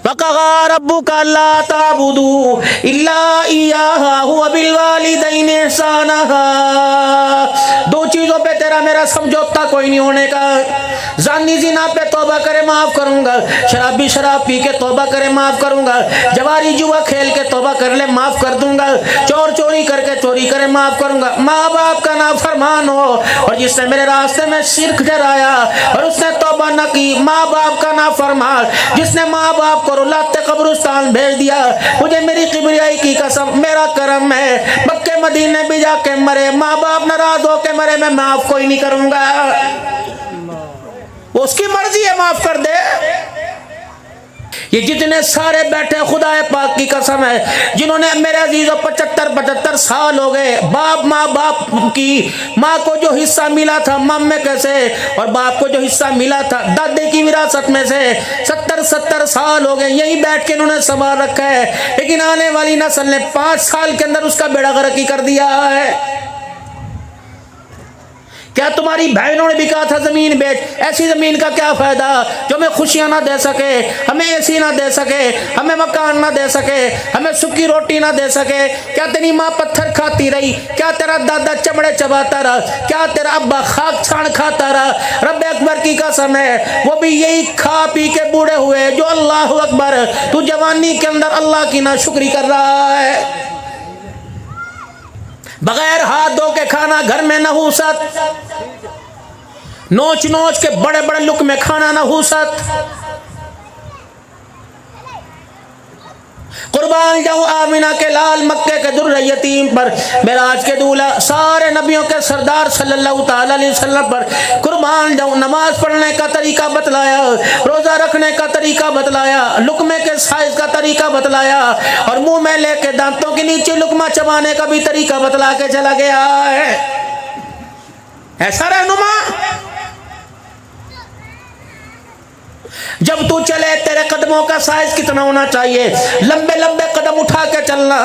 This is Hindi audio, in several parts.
वक़ज़ा रब्बुका अल्ला ताबुदू इल्ला इय्याहु व बिल वालिदैनि इहसाना। दो चीजों पे तेरा मेरा समझौता कोई नहीं होने का। जानी जिना पे तौबा करे माफ करूंगा, शराबी शराब पी के तौबा करे माफ करूंगा, जवारी जुआ खेल के तौबा कर ले माफ कर दूंगा, चोर चोरी करके चोरी करे माफ करूंगा। माँ बाप का नाफरमान हो और जिसने मेरे रास्ते में शिर्क ठहराया और उसने तौबा न की, माँ बाप का नाफरमान जिसने माँ बाप को रुलाते कब्रिस्तान भेज दिया, मुझे मेरी किबरियाई की कसम मेरा करम है मक्के मदीने भी जाके मरे, माँ बाप नाराज होके मरे, मैं माफ कोई नहीं करूंगा। वो उसकी मर्जी है, माफ कर दे। ये जितने सारे बैठे खुदा पाक की कसम है जिन्होंने मेरे अजीजों 75 साल हो गए, बाप माँ बाप की माँ को जो हिस्सा मिला था मम्मे कैसे और बाप को जो हिस्सा मिला था दादे की विरासत में से 70 साल हो गए यही बैठ के इन्होंने संभाल रखा है। लेकिन आने वाली नस्ल ने 5 साल के अंदर उसका बेड़ा गर्क कर दिया है। क्या तुम्हारी बहनों ने भी कहा था जमीन बेच? ऐसी जमीन का क्या फायदा जो हमें खुशियां ना दे सके, हमें एसी ना दे सके, हमें मकान ना दे सके, हमें सूखी रोटी ना दे सके? क्या तेरी माँ पत्थर खाती रही? क्या तेरा दादा चमड़े चबाता रहा? क्या तेरा अब्बा खाक छान खाता रहा? रब अकबर की कसम है वो भी यही खा पी के बूढ़े हुए जो अल्लाह अकबर तू जवानी के अंदर अल्लाह की नाशुक्री कर रहा है। बगैर हाथ धो के खाना घर में नहुसत, नोच नोच के बड़े बड़े लुक में खाना नहुसत। कुर्बान जाऊं आमिना के लाल मक्के के दुर्र यतीम पर, मेराज के दूल्हा सारे नबियों के सरदार सल्लल्लाहु ताला अलैहि वसल्लम पर कुर्बान जाऊं। नमाज पढ़ने का तरीका बतलाया, रोजा रखने का तरीका बतलाया, लुकमे के साइज का तरीका बतलाया और मुंह में लेके दांतों के नीचे लुकमा चबाने का भी तरीका बतला के चला गया है। ऐसा रहनुमा जब तू चले तेरे कदमों का साइज कितना होना चाहिए? लंबे लंबे कदम उठा के चलना,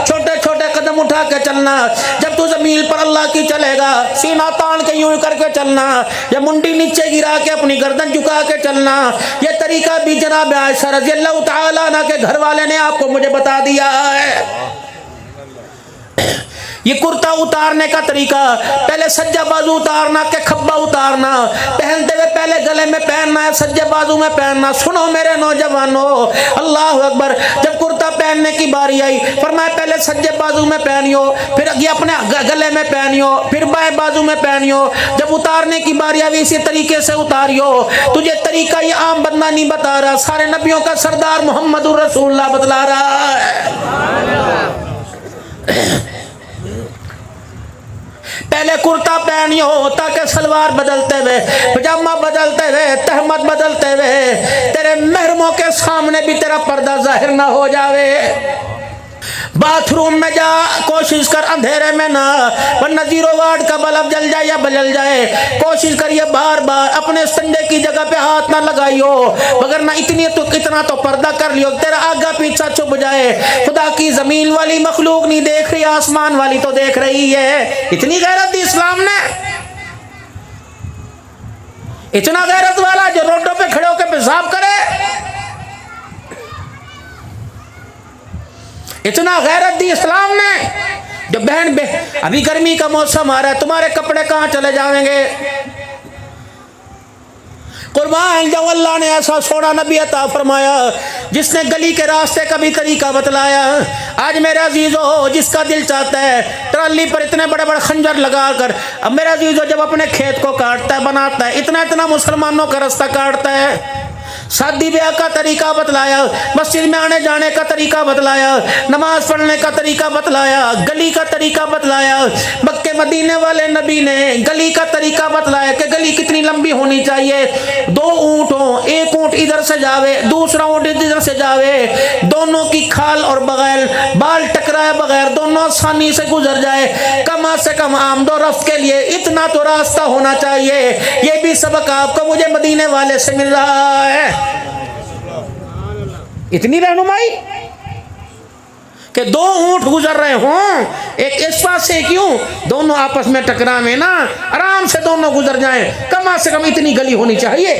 छोटे छोटे कदम उठा के चलना। जब तू जमीन पर अल्लाह की चलेगा सीना तान के यूं करके चलना या मुंडी नीचे गिरा के अपनी गर्दन झुका के चलना। ये तरीका भी जनाब आयशा रज़ियल्लाहु ताला अन्हा के घर वाले ने आपको मुझे बता दिया है। ये कुर्ता उतारने का तरीका, पहले सज्जा बाजू उतारना के खब्बा उतारना, पहनते हुए पहले गले में पहनना है सज्जे बाजू में पहनना। सुनो मेरे नौजवानों, अल्लाह अकबर। जब कुर्ता पहनने की बारी आई फरमाया पहले सज्जे बाजू में पहनियो, फिर ये अपने गले में पहनियो, फिर बाएं बाजू में पहनियो। जब उतारने की बारी आई इसी तरीके से उतारियो। तुझे तरीका ये आम बंदा नहीं बता रहा, सारे नबियों का सरदार मोहम्मदुर रसूलुल्लाह बतला रहा है। पहले कुर्ता पहनियो ताकि सलवार बदलते हुए, पजामा बदलते हुए, तहमत बदलते हुए तेरे महरमों के सामने भी तेरा पर्दा जाहिर ना हो जावे। बाथरूम में जा कोशिश कर अंधेरे में ना, वरना 0 वाट का बल्ब जल जाए या बदल जाए। कोशिश करिए बार बार अपने संडे की जगह पे हाथ ना लगाइयो, मगर ना इतना तो पर्दा कर लियो तेरा आगा पीछा छुप जाए। खुदा की जमीन वाली मखलूक नहीं देख रही, आसमान वाली तो देख रही है। इतनी गैरत दी इस्लाम ने, इतना गैरत वाला जो रोडों पे खड़े होकर पेशाब करे, इतना गैरत दी इस्लाम ने। जो बहन अभी गर्मी का मौसम आ रहा है, तुम्हारे कपड़े कहाँ चले जाएंगे? कुर्बान जाओ, अल्लाह ने ऐसा सोना नबी अता फरमाया जिसने गली के रास्ते का भी तरीका बतलाया। आज मेरे अजीजों, जिसका दिल चाहता है ट्राली पर इतने बड़े बड़े खंजर लगाकर, अब मेरे अजीजों जब अपने खेत को काटता है बनाता है, इतना मुसलमानों का रास्ता काटता है। शादी ब्याह का तरीका बतलाया, मस्जिद में आने जाने का तरीका बतलाया, नमाज पढ़ने का तरीका बतलाया, गली का तरीका बतलाया। मक्के मदीने वाले नबी ने गली का तरीका बतलाया कि गली कितनी लंबी होनी चाहिए। 2 ऊंट हो, एक ऊंट इधर से जावे, दूसरा ऊंट इधर से जावे, दोनों की खाल और बगैर बाल टकराए बगैर दोनों आसानी से गुजर जाए। कम से कम आमदो रफ्त के लिए इतना तो रास्ता होना चाहिए। ये भी सबक आपको मुझे मदीने वाले से मिल रहा है। इतनी रहनुमाई कि 2 ऊंट गुजर रहे हों, एक इस पास से क्यों, दोनों आपस में टकरावे ना, आराम से दोनों गुजर जाएं। कम से कम इतनी गली होनी चाहिए।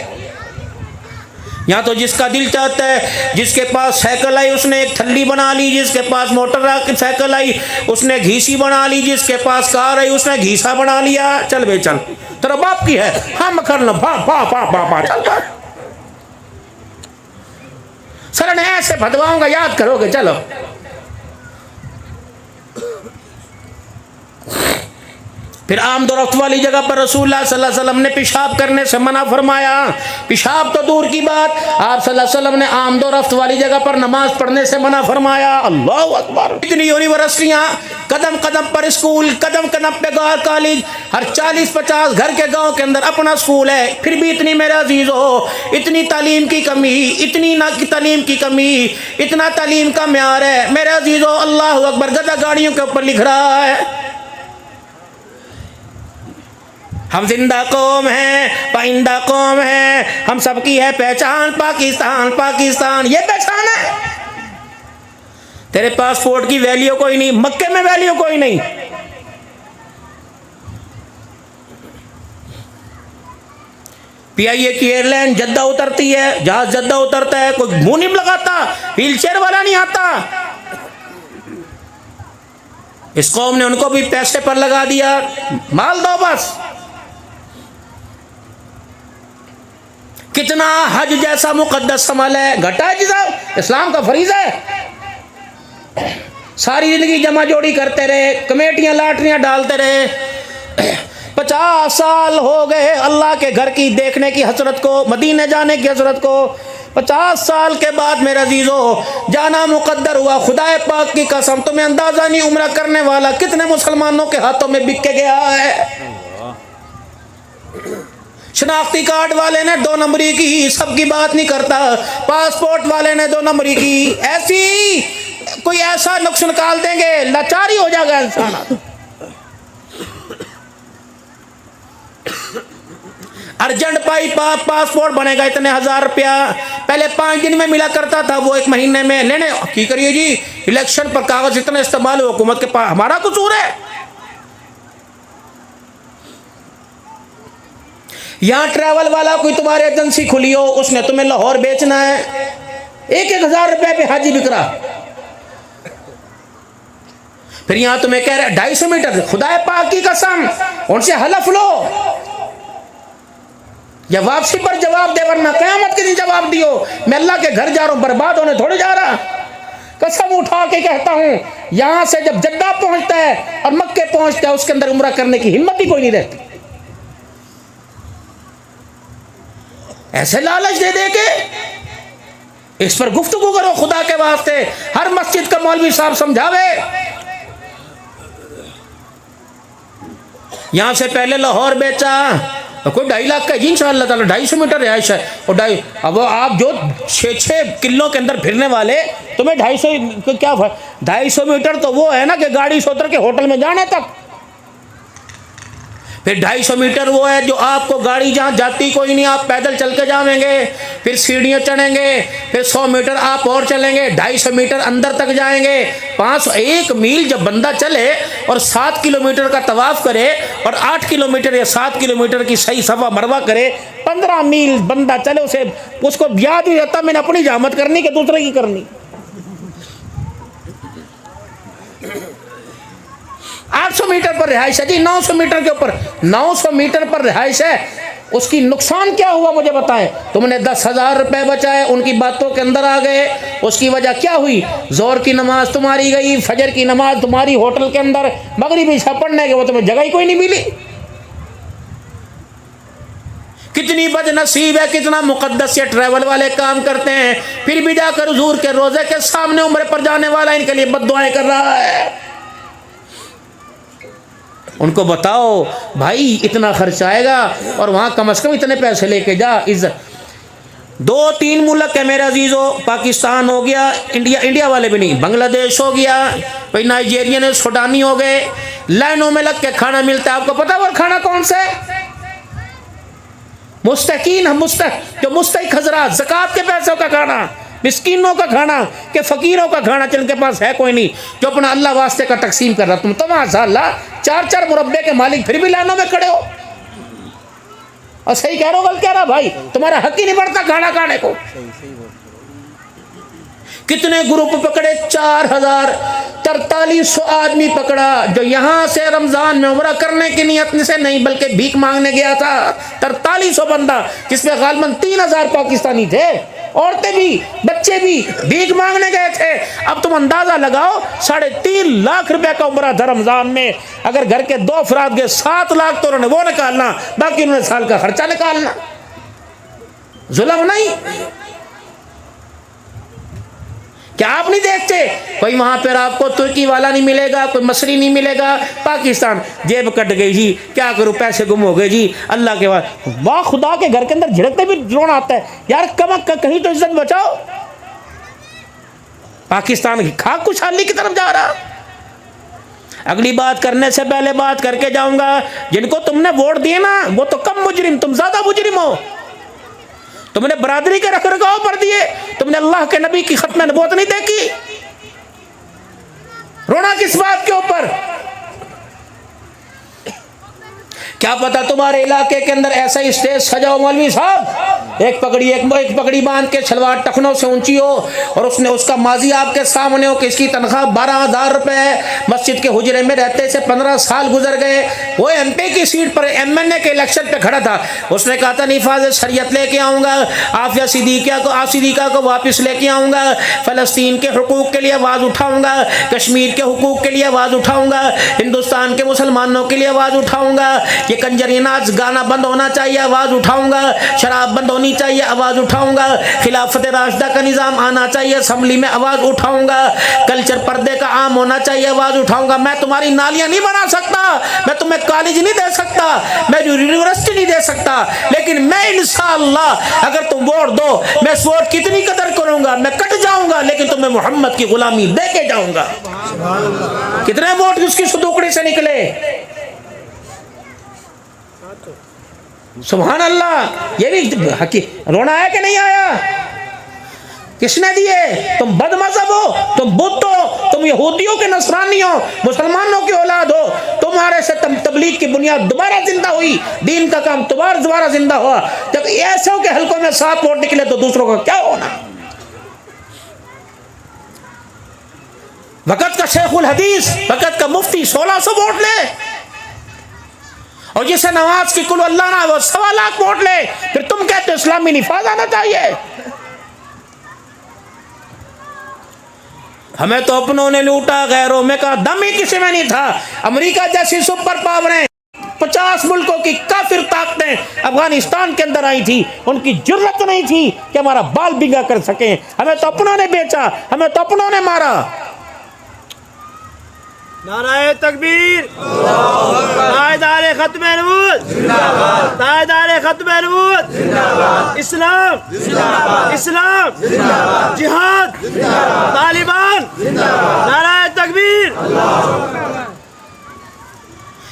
यहाँ तो जिसका दिल चाहता है, जिसके पास साइकिल आई उसने एक थल्ली बना ली, जिसके पास मोटर साइकिल आई उसने घीसी बना ली, जिसके पास कार आई उसने घीसा बना लिया। चल बे चल, तेरा बाप की है, हम कर लो, भा भा भा भा भा चल भा। सर ने ऐसे भदवाऊंगा, याद करोगे। चलो फिर आमदोरफ्त वाली जगह पर रसूलुल्लाह सल्लल्लाहु अलैहि वसल्लम ने पेशाब करने से मना फरमाया। पेशाब तो दूर की बात, आप सल्लल्लाहु अलैहि वसल्लम ने आमदोरफ्त वाली जगह पर नमाज पढ़ने से मना फरमाया। अल्लाह अकबर। इतनी यूनिवर्सिटियाँ, कदम कदम पर स्कूल, कदम कदम पे कॉलेज, हर 40-50 घर के गांव के अंदर अपना स्कूल है, फिर भी इतनी मेरे अजीज हो इतनी तालीम की कमी, इतनी ना की तालीम की कमी, इतना तालीम का म्यार है मेरे अजीज हो। अल्लाह अकबर। गदा गाड़ियों के ऊपर लिख रहा है हम जिंदा कौम हैं, पाइंदा कौम है, हम सबकी है पहचान पाकिस्तान पाकिस्तान। ये पहचान है। तेरे पासपोर्ट की वैल्यू कोई नहीं, मक्के में वैल्यू कोई नहीं। PIA की एयरलाइन जद्दा उतरती है, जहाज जद्दा उतरता है, कोई मुंह नहीं लगाता, व्हील चेयर वाला नहीं आता। इस कौम ने उनको भी पैसे पर लगा दिया, माल दो बस। कितना हज जैसा मुकद्दस अमल है, घटा है जी साहब, इस्लाम का फरीज़ा है। सारी जिंदगी जमा जोड़ी करते रहे, कमेटियां लाटरियां डालते रहे, 50 साल हो गए अल्लाह के घर की देखने की हसरत को, मदीने जाने की हसरत को। 50 साल के बाद मेरे अजीजों जाना मुकद्दर हुआ। खुदाए पाक की कसम, तुम्हें अंदाजा नहीं उम्रा करने वाला कितने मुसलमानों के हाथों में बिक के गया है। शनाख्ती कार्ड वाले ने 2 नंबरी की, सबकी बात नहीं करता, पासपोर्ट वाले ने 2 नंबरी की, ऐसी कोई ऐसा नुक्स निकाल देंगे लाचारी हो जाएगा इंसान। अर्जेंट पासपोर्ट बनेगा इतने 1000 रुपया, पहले 5 दिन में मिला करता था, वो 1 महीने में लेने की करिए जी। इलेक्शन पर कागज इतने इस्तेमाल हो, हुकूमत के पास हमारा कसूर है। यहाँ ट्रैवल वाला कोई तुम्हारी एजेंसी खुली हो, उसने तुम्हें लाहौर बेचना है, 1-1000 रुपए पे हाजी बिक रहा। फिर यहाँ तुम्हें कह रहे 250 मीटर, खुदा पाक की कसम उनसे हलफ लो या वापसी पर जवाब दे, वरना क़यामत के दिन जवाब दियो। मैं अल्लाह के घर जा रहा हूं, बर्बाद होने थोड़े जा रहा। कसम उठा के कहता हूं, यहां से जब जद्दा पहुंचता है और मक्के पहुंचता है, उसके अंदर उम्रा करने की हिम्मत ही कोई नहीं रहती। ऐसे लालच दे दे के इस पर गुफ्तगू करो खुदा के वास्ते। हर मस्जिद का मौलवी साहब समझावे। यहां से पहले लाहौर बेचा तो कोई 2.5 लाख का जी इंशाअल्लाह ताला, 250 मीटर रिहाइश है। और अब आप जो 6-6 किलो के अंदर फिरने वाले, तुम्हें 250 क्या 250 मीटर तो वो है ना कि गाड़ी से उतर के होटल में जाने तक। फिर 250 मीटर वो है जो आपको गाड़ी जहाँ जाती कोई नहीं, आप पैदल चल के जाएंगे, फिर सीढ़ियाँ चढ़ेंगे, फिर 100 मीटर आप और चलेंगे, 250 मीटर अंदर तक जाएंगे। 1 मील जब बंदा चले और 7 किलोमीटर का तवाफ करे और 8 किलोमीटर या 7 किलोमीटर की सही सफ़ा मरवा करे, 15 मील बंदा चले, उसको याद नहीं रहता मैंने अपनी जहामत करनी कि दूसरे की करनी। 800 मीटर पर रिहाइश है जी, 900 मीटर के ऊपर 900 मीटर पर रिहाइश है। उसकी नुकसान क्या हुआ मुझे बताएं। तुमने 10,000 रुपए बचाए, उनकी बातों के अंदर आ गए, उसकी वजह क्या हुई? जोर की नमाज तुम्हारी गई, फजर की नमाज तुम्हारी होटल के अंदर, मगरिबी इशा पढ़ने के वो तुम्हें जगह ही कोई नहीं मिली। कितनी बदनसीब है, कितना मुकद्दस ये ट्रैवल वाले काम करते हैं, फिर भी जाकर हुजूर के रोजे के सामने उम्र पर जाने वाला इनके लिए बद्दुआएं कर रहा है। उनको बताओ भाई इतना खर्च आएगा और वहाँ कम से कम इतने पैसे लेके जा। इज्जत 2-3 मुल्क है मेरे अजीजों, पाकिस्तान हो गया, इंडिया वाले भी नहीं, बांग्लादेश हो गया, भाई नाइजीरियन है, सूडानी हो गए, लाइनों में लग के खाना मिलता है। आपको पता है वो खाना कौन सा है? मुस्तकीन, जो मुस्तहिक हजरात, ज़कात के पैसों का खाना, मिस्कीनों का खाना, के फ़कीरों का खाना, जिनके पास है कोई नहीं, जो अपना अल्लाह वास्ते का तकसीम कर रहा। तुम तो माशाअल्लाह 4-4 मुरब्बे के मालिक, फिर भी लाइनों में खड़े हो। और सही कह रहा हो, गलत कह रहा भाई? तुम्हारा हक ही नहीं बढ़ता खाना खाने को। कितने ग्रुप पकड़े? 4,4300 आदमी पकड़ा, जो यहां से रमजान में उम्रा करने की नियत से नहीं बल्कि भीख मांगने गया था। 4300 बंदा, जिसमें गालबन 3000 पाकिस्तानी थे, औरतें भी बच्चे भी भीख मांगने गए थे। अब तुम अंदाजा लगाओ, 3.5 लाख रुपए का उम्रा था रमजान में। अगर घर के 2 अफराद के 7 लाख तो उन्होंने वो निकालना, बाकी उन्होंने साल का खर्चा निकालना। जुल्म नहीं? क्या आप नहीं देखते? कोई वहां पर आपको तुर्की वाला नहीं मिलेगा, कोई मसरी नहीं मिलेगा। पाकिस्तान जेब कट गई जी, क्या करूं, पैसे गुम हो गए जी, अल्लाह के बाद। वाह, खुदा के घर के अंदर झिड़कते भी रोना आता है यार। कहीं तो इज्जत बचाओ। पाकिस्तान की खाक खुशहाली की तरफ जा रहा। अगली बात करने से पहले बात करके जाऊंगा, जिनको तुमने वोट दिए ना, वो तो कम मुजरिम, तुम ज्यादा मुजरिम हो। तुमने बरादरी के रखरखाव पर दिए, तुमने अल्लाह के नबी की खत्म नबूवत नहीं देखी। रोना किस बात के ऊपर? क्या पता तुम्हारे इलाके के अंदर ऐसा ही स्टेज सजाओ मौलवी साहब, एक पगड़ी बांध के सलवार टखनों से ऊंची हो, और उसने उसका माजी आपके सामने हो कि इसकी तनख्वाह 12,000 रुपए है, मस्जिद के हुजरे में रहते से 15 साल गुजर गए। वो एमपी की सीट पर एमएनए के इलेक्शन पे खड़ा था, उसने कहा था निफाज शरीयत लेके आऊंगा, आफिया सिद्दीका को वापस लेके आऊंगा, फलस्तीन के हुकूक के लिए आवाज उठाऊंगा, कश्मीर के हुकूक के लिए आवाज उठाऊंगा, हिंदुस्तान के मुसलमानों के लिए आवाज उठाऊंगा, ये कंजरी नाच गाना बंद होना चाहिए, आवाज उठाऊंगा, शराब बंद होनी चाहिए, आवाज उठाऊंगा, खिलाफत राशिदा का निजाम आना चाहिए, असेंबली में आवाज उठाऊंगा, कल्चर पर्दे का आम होना चाहिए, आवाज उठाऊंगा। मैं तुम्हारी नालियां नहीं बना सकता, मैं तुम्हें कॉलेज नहीं दे सकता, मैं यूनिवर्सिटी नहीं दे सकता, लेकिन मैं इंशाअल्लाह अगर तुम वोट दो, मैं इस वोट की इतनी कदर करूंगा, मैं कट जाऊंगा लेकिन तुम्हें मोहम्मद की गुलामी दे के जाऊंगा। कितने वोट उसकी सुदुकड़ी से निकले, सुभान अल्लाह। ये भी हकी रोना आया कि नहीं आया? किसने दिए? तुम बदमज़हब हो, तुम बुत हो, तुम यहूदियों के नसरानी हो, मुसलमानों की औलाद हो, तुम्हारे से तबलीग की बुनियाद दोबारा जिंदा हुई, दीन का काम दोबारा जिंदा हुआ। जब ऐसे के हल्कों में 7 वोट निकले तो दूसरों का क्या होना? वक़्त का शेखुल हदीस, वक़्त का मुफ्ती 1600 वोट ले, और जिसे नवाज की कुल अल्लाह ना वो 1.25 लाख वोट ले, फिर तुम कहते हो इस्लामी निफाज आना चाहिए। हमें तो अपनों ने लूटा, गैरों में का दम ही किसी में नहीं था। अमेरिका जैसी सुपर पावरें, 50 मुल्कों की काफिर ताकतें अफगानिस्तान के अंदर आई थी, उनकी जुर्रत नहीं थी कि हमारा बाल बिंगा कर सके। हमें तो अपनों ने बेचा, हमें तो अपनों ने मारा। नाराए तकबीर, तायदारे खत्मे नबूवत, तायदारे खत्मे नबूवत, इस्लाम इस्लाम, जिहाद, तालिबान, नाराए तकबीर।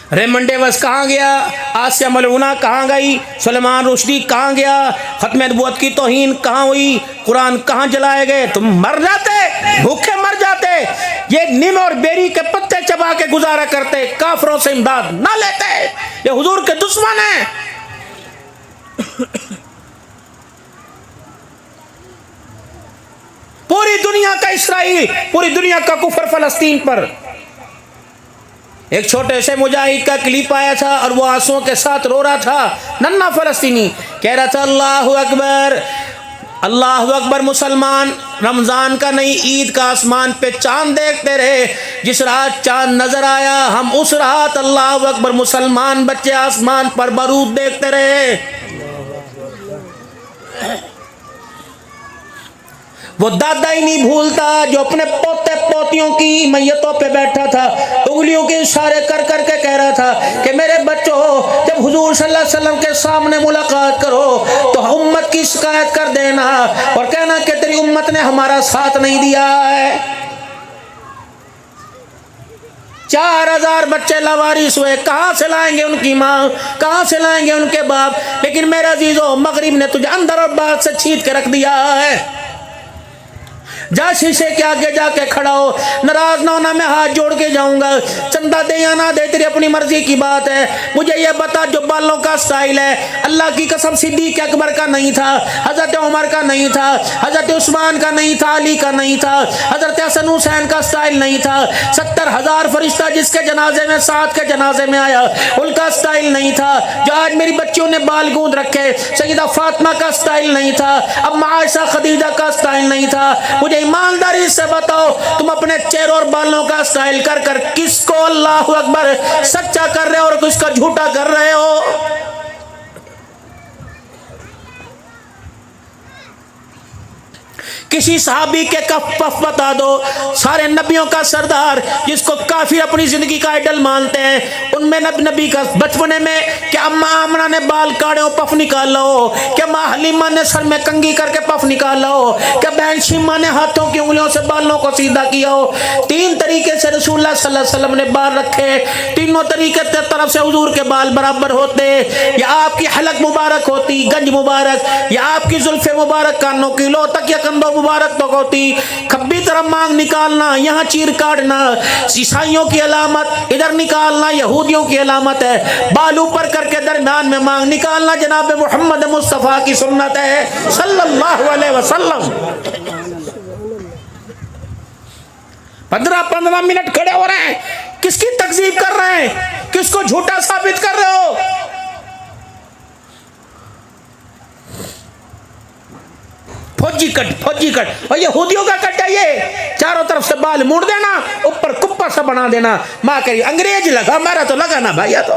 रेमंड डेविस कहाँ गया? आसिया मलूना कहाँ गई? सुलेमान रुश्दी कहाँ गया? खत्म नबूवत की तौहीन कहाँ हुई? कुरान कहाँ जलाए गए? तुम मर जाते, भूखे मर जाते। ये नीम और बेरी के पत्ते चबा के गुजारा करते, काफरों से इमदाद ना लेते। ये हुजूर के दुश्मन हैं। पूरी दुनिया का इसराइल, पूरी दुनिया का कुफर फलस्तीन पर। एक छोटे से मुजाहिद का क्लिप आया था और वो आंसुओं के साथ रो रहा था, नन्ना फलस्तीनी कह रहा था अल्लाहु अकबर, अल्लाहु अकबर। मुसलमान रमजान का नहीं, ईद का आसमान पे चांद देखते रहे। जिस रात चांद नजर आया, हम उस रात अल्लाहु अकबर मुसलमान बच्चे आसमान पर बारूद देखते रहे। वो दादा ही नहीं भूलता जो अपने पोते पोतियों की मैयतों पे बैठा था, उंगलियों के इशारे कर करके कह रहा था कि मेरे बच्चों, जब हुजूर सल्लल्लाहु अलैहि वसल्लम के सामने मुलाकात करो तो उम्मत की शिकायत कर देना और कहना कि तेरी उम्मत ने हमारा साथ नहीं दिया है। 4000 बच्चे लावारिस हुए, कहाँ से लाएंगे उनकी माँ, कहाँ से लाएंगे उनके बाप? लेकिन मेरा अजीजों, मगरिब ने तुझे अंदर और बाहर से छीन के रख दिया है। जा शीशे के आगे जाके खड़ा हो, नाराज ना होना, मैं हाथ जोड़ के जाऊंगा, चंदा दे या ना दे तेरी अपनी मर्जी की बात है। मुझे ये बता जो बालों का स्टाइल है, अल्लाह की कसम सिद्दीक अकबर का नहीं था, हजरत उमर का नहीं था, हजरत उस्मान का नहीं था, अली का नहीं था, हजरत हसन हुसैन का स्टाइल नहीं था। 70,000 फरिश्ता जिसके जनाजे में, साथ के जनाजे में आया, उनका स्टाइल नहीं था। जो आज मेरी बच्चियों ने बाल गूंद रखे, सैयदा फातिमा का स्टाइल नहीं था, अब आयशा खदीजा का स्टाइल नहीं था। मुझे ईमानदारी से बताओ, तुम अपने चेहरे और बालों का स्टाइल कर कर किसको अल्लाहु अकबर सच्चा कर रहे हो और किसका झूठा कर रहे हो? किसी सहाबी के कफ पफ बता दो, सारे नबियों का सरदार जिसको काफिर अपनी जिंदगी का आइडल मानते हैं, उनमें नबी का बचपने में क्या अम्मा आमना ने बाल काटे हो पफ निकाला हो, क्या माँ हलीमा ने सर में कंघी करके पफ निकाला हो, क्या बहन शीमा ने हाथों की उंगलियों से बालों को सीधा किया हो? 3 तरीके से रसूलुल्लाह सल्लल्लाहु अलैहि वसल्लम ने बाल रखे, तीनों तरीके तरफ से हुजूर के बाल बराबर होते। या आपकी हलक मुबारक होती, गंज मुबारक, या आपकी जुल्फे मुबारक कानों की लो तक या कंधों मुबारक तो होती, खब्बी तरफ मांग निकालना, यहाँ चीर काटना ईसाइयों की अलामत, इधर निकालना यहूदियों की अलामत है, बाल ऊपर करके दरमियान में मांग निकालना जनाब मोहम्मद मुस्तफा की सुन्नत है सल्लल्लाहु अलैहि वसल्लम। 15-15 मिनट खड़े हो रहे हैं, किसकी तकजीब कर रहे हैं, किसको झूठा साबित कर रहे हो? फौजी कट और यहूदियों का कट है ये, चारों तरफ से बाल मोड़ देना, ऊपर कुप्पा सा बना देना। माँ करी अंग्रेज लगा, हमारा तो लगा ना भैया। तो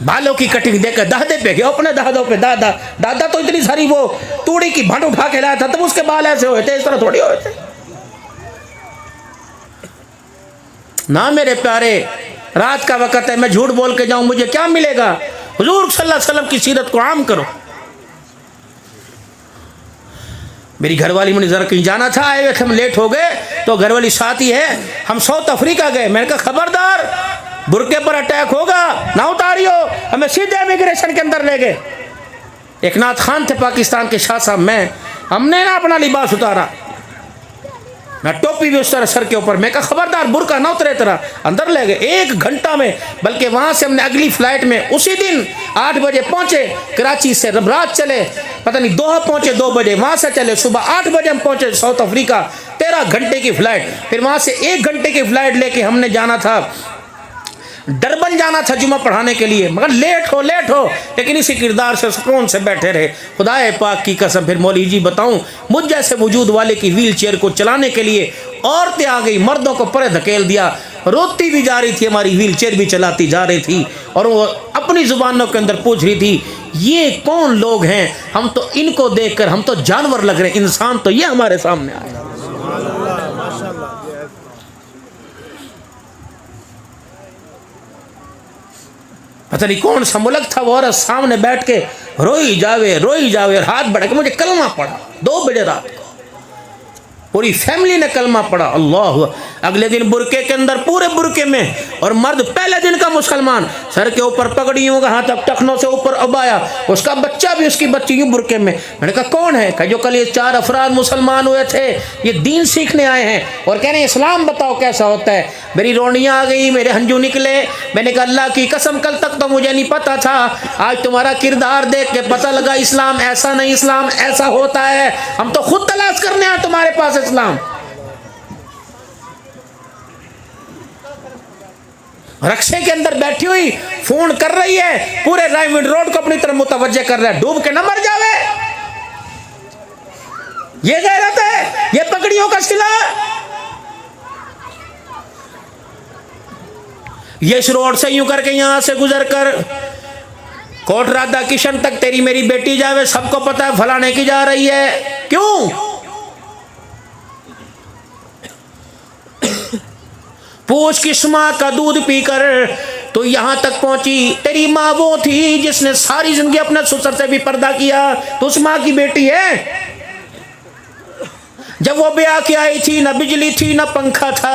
बालों की कटिंग देकर दादे पे गया, अपने दादों पे दादा तो इतनी सारी वो तूड़ी की भंड उठा के लाया था, तब उसके बाल ऐसे हुए थे, इस तरह थोड़ी हुए थे ना। मेरे प्यारे, रात का वक्त है, मैं झूठ बोल के जाऊं मुझे क्या मिलेगा? हुजूर सल्लल्लाहु अलैहि वसल्लम की सीरत को आम करो। मेरी घरवाली मुझे जरा कहीं जाना था, आए हुए हम लेट हो गए, तो घरवाली साथ ही है, हम साउथ अफ्रीका गए। मैंने कहा खबरदार, बुरके पर अटैक होगा ना उतारियो। हमें सीधे इमिग्रेशन के अंदर ले गए। एक नाथ खान थे पाकिस्तान के शाह साहब, हमने ना अपना लिबास उतारा, ना टोपी भी उस तरह सर के ऊपर। मैं कहा खबरदार बुरका ना उतरे तरह। अंदर ले गए 1 घंटा में, बल्कि वहाँ से हमने अगली फ्लाइट में उसी दिन 8 बजे पहुँचे कराची से, रात चले पता नहीं दोहा पहुँचे 2 बजे, वहाँ से चले सुबह 8 बजे हम पहुँचे साउथ अफ्रीका। 13 घंटे की फ्लाइट, फिर वहाँ से 1 घंटे की फ्लाइट लेके हमने जाना था, डरबन जाना था जुमा पढ़ाने के लिए, मगर लेट हो लेकिन इसी किरदार से सुकून से बैठे रहे। खुदाए पाक की कसम, फिर मौली जी बताऊं, मुझ जैसे वजूद वाले की व्हील चेयर को चलाने के लिए औरतें आ गई, मर्दों को परे धकेल दिया, रोती भी जा रही थी, हमारी व्हील चेयर भी चलाती जा रही थी, और वो अपनी जुबानों के अंदर पूछ रही थी ये कौन लोग हैं? हम तो इनको देखकर हम तो जानवर लग रहे हैं, इंसान तो ये हमारे सामने आए। पता नहीं कौन सा मुल्क था, वो औरत सामने बैठ के रोई जावे और हाथ बढ़ा के मुझे कलमा पड़ा 2 बजे रात को। पूरी फैमिली ने कलमा पड़ा, अल्लाह। अगले दिन बुरके के अंदर, पूरे बुरके में, और मर्द पहले दिन का मुसलमान, सर के ऊपर पगड़ियों का, हाथ तक टखनों से ऊपर अबाया, उसका बच्चा भी, उसकी बच्ची यूं बुरके में। मैंने कहा कौन है? कहा जो कल ये 4 अफराद मुसलमान हुए थे, ये दीन सीखने आए हैं और कह रहे हैं इस्लाम बताओ कैसा होता है। मेरी रोनियाँ आ गई, मेरे हंजू निकले। मैंने कहा अल्लाह की कसम कल तक तो मुझे नहीं पता था, आज तुम्हारा किरदार देख के पता लगा इस्लाम ऐसा नहीं, इस्लाम ऐसा होता है। हम तो खुद तलाश करने आए तुम्हारे पास इस्लाम। रक्शे के अंदर बैठी हुई फोन कर रही है, पूरे रायविंड रोड को अपनी तरफ मुतवज्जे कर रहा है, डूब के न मर जावे। ये गैरत है, ये पगड़ियों का सिला। ये इस रोड से यूं करके यहां से गुजर कर कोट राधा किशन तक तेरी मेरी बेटी जावे, सबको पता है फलाने की जा रही है। क्यों? पूछ किस माँ का दूध पीकर तो यहां तक पहुंची। तेरी माँ वो थी जिसने सारी जिंदगी अपने ससुर से भी पर्दा किया, तो उस माँ की बेटी है। जब वो ब्याह की आई थी, न बिजली थी न पंखा था,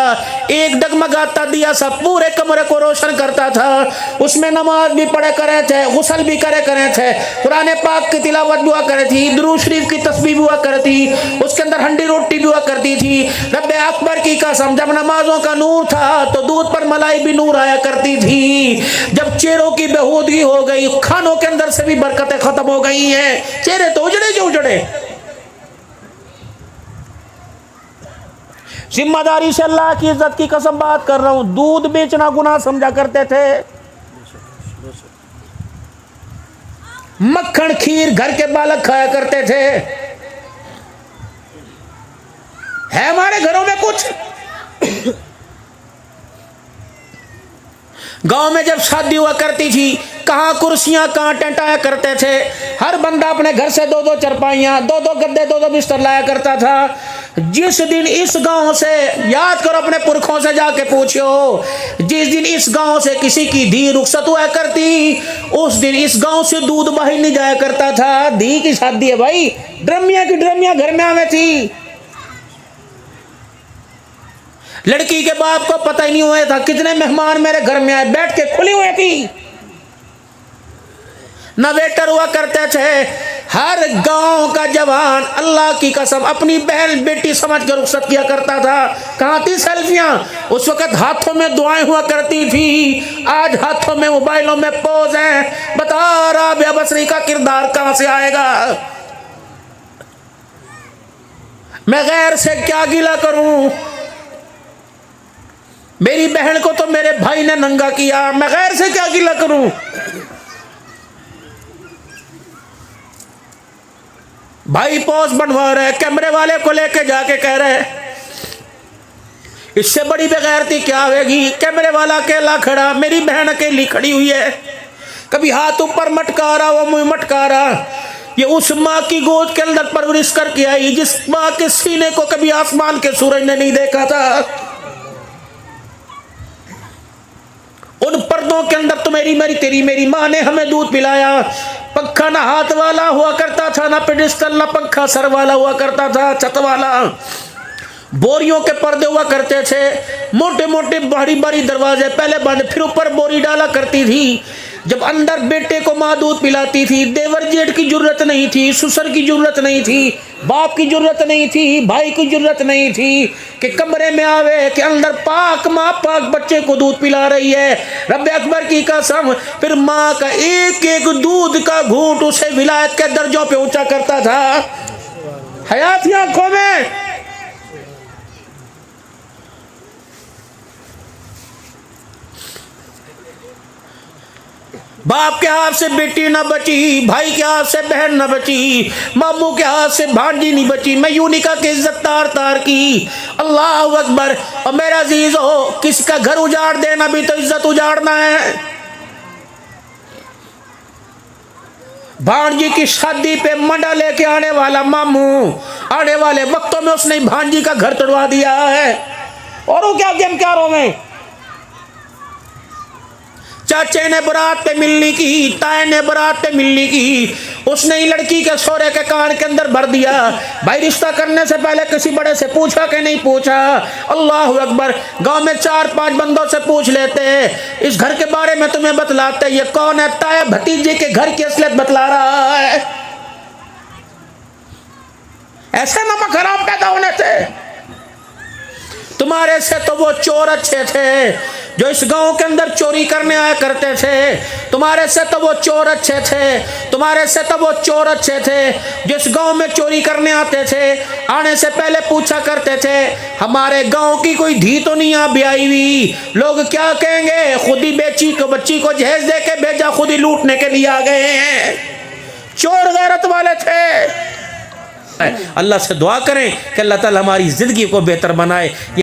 एक डगमगाता दिया सा पूरे कमरे को रोशन करता था। उसमें नमाज भी पढ़े करे थे, गुस्ल भी करे थे, कुरान पाक की तिलावत भी हुआ करे थी, दुरूद शरीफ की तस्बीह भी हुआ करती, उसके अंदर हंडी रोटी भी हुआ करती थी। रब्बे अकबर की कसम, जब नमाजों का नूर था तो दूध पर मलाई भी नूर आया करती थी। जब चेहरों की बेहूदगी हो गई, खानों के अंदर से भी बरकतें खत्म हो गई हैं, चेहरे तो उजड़े जो उजड़े। जिम्मेदारी से अल्लाह की इज्जत की कसम बात कर रहा हूं, दूध बेचना गुनाह समझा करते थे, मक्खन खीर घर के बालक खाया करते थे। है हमारे घरों में कुछ? गांव में जब शादी हुआ करती थी, कहां कुर्सियां कहां टेंट आया करते थे। हर बंदा अपने घर से 2-2 चरपाइयां, 2-2 गद्दे, 2-2 बिस्तर लाया करता था। जिस दिन इस गांव से, याद करो अपने पुरखों से जाके पूछो, जिस दिन इस गांव से किसी की धी रुखसत हुआ करती, उस दिन इस गांव से दूध बाहर नहीं जाया करता था। धी की शादी है भाई, ड्रमिया की ड्रमिया घर में आवे थी। लड़की के बाप को पता ही नहीं हुआ था कितने मेहमान मेरे घर में आए, बैठ के खुली हुई थी। न वेटर हुआ करते थे। हर गांव का जवान अल्लाह की कसम अपनी बहन बेटी समझ कर रुखसत किया करता था। कहां थी सेल्फियां? उस वक्त हाथों में दुआएं हुआ करती थी, आज हाथों में मोबाइलों में पोज हैं। बता राबिया बसरी का किरदार कहां से आएगा? मैं गैर से क्या गिला करूं? मेरी बहन को तो मेरे भाई ने नंगा किया, मैं गैर से क्या गिला करूं? भाई पोस्ट बनवा रहे, कैमरे वाले को लेके जाके कह रहे इससे बड़ी बेगैरती क्या होगी? कैमरे वाला अकेला खड़ा, मेरी बहन अकेली खड़ी हुई है, कभी हाथ ऊपर मटका रहा, वो मुंह मटका रहा। ये उस माँ की गोद के अंदर परवरिश करके आई जिस माँ के सीने को कभी आसमान के सूरज ने नहीं देखा था। उन पर्दों के अंदर तो तेरी मेरी माँ ने हमें दूध पिलाया। पंखा ना हाथ वाला हुआ करता था, ना पेडिस्टल, ना पंखा सर वाला हुआ करता था, छत वाला। बोरियों के पर्दे हुआ करते थे, मोटे मोटे भारी भारी दरवाजे पहले बंद, फिर ऊपर बोरी डाला करती थी। जब अंदर बेटे को माँ दूध पिलाती थी, देवर जेठ की जरूरत नहीं थी, ससुर की जरूरत नहीं थी, बाप की जरूरत नहीं थी, भाई की जरूरत नहीं थी कि कमरे में आवे कि अंदर पाक माँ पाक बच्चे को दूध पिला रही है। रब्बे अकबर की कसम, फिर माँ का एक एक दूध का घूंट उसे विलायत के दर्जों पे ऊंचा करता था। हयात की आंखों में बाप के हाथ से बेटी न बची, भाई के हाथ से बहन न बची, मामू के हाथ से भांजी नहीं बची। मैं यूं नहीं कहा कि इज्जत तार तार की। अल्लाह अकबर। और मेरा अजीज हो, किसका घर उजाड़ देना भी तो इज्जत उजाड़ना है। भांजी की शादी पे मंडा लेके आने वाला मामू, आने वाले वक्तों में उसने भांजी का घर तोड़वा दिया है। और वो क्या गेम क्या में चाचे ने बरात पे मिलने की, ताए ने बरात पे मिलने की, उसने ही लड़की के सोरे के कान के अंदर भर दिया। भाई रिश्ता करने से पहले किसी बड़े से पूछा कि नहीं पूछा? अल्लाह अकबर। गांव में 4-5 बंदों से पूछ लेते, इस घर के बारे में तुम्हें बतलाते, ये कौन है? ताया भतीजे के घर की असलियत बतला रहा है। ऐसे नमक हराम पैदा होने से तुम्हारे से तो वो चोर अच्छे थे जो इस गांव के अंदर चोरी करने आया करते थे। तुम्हारे से तो वो चोर अच्छे थे, तुम्हारे से तो वो चोर अच्छे थे जो इस गांव में चोरी करने आते थे। आने से पहले पूछा करते थे, हमारे गांव की कोई धी तो नहीं यहाँ ब्याई हुई, लोग क्या कहेंगे? खुद ही बच्ची को जहेज दे के भेजा, खुद ही लूटने के लिए आ गए हैं। चोर गैरत वाले थे। अल्लाह से दुआ करें कि अल्लाह ताला हमारी जिंदगी को बेहतर बनाए।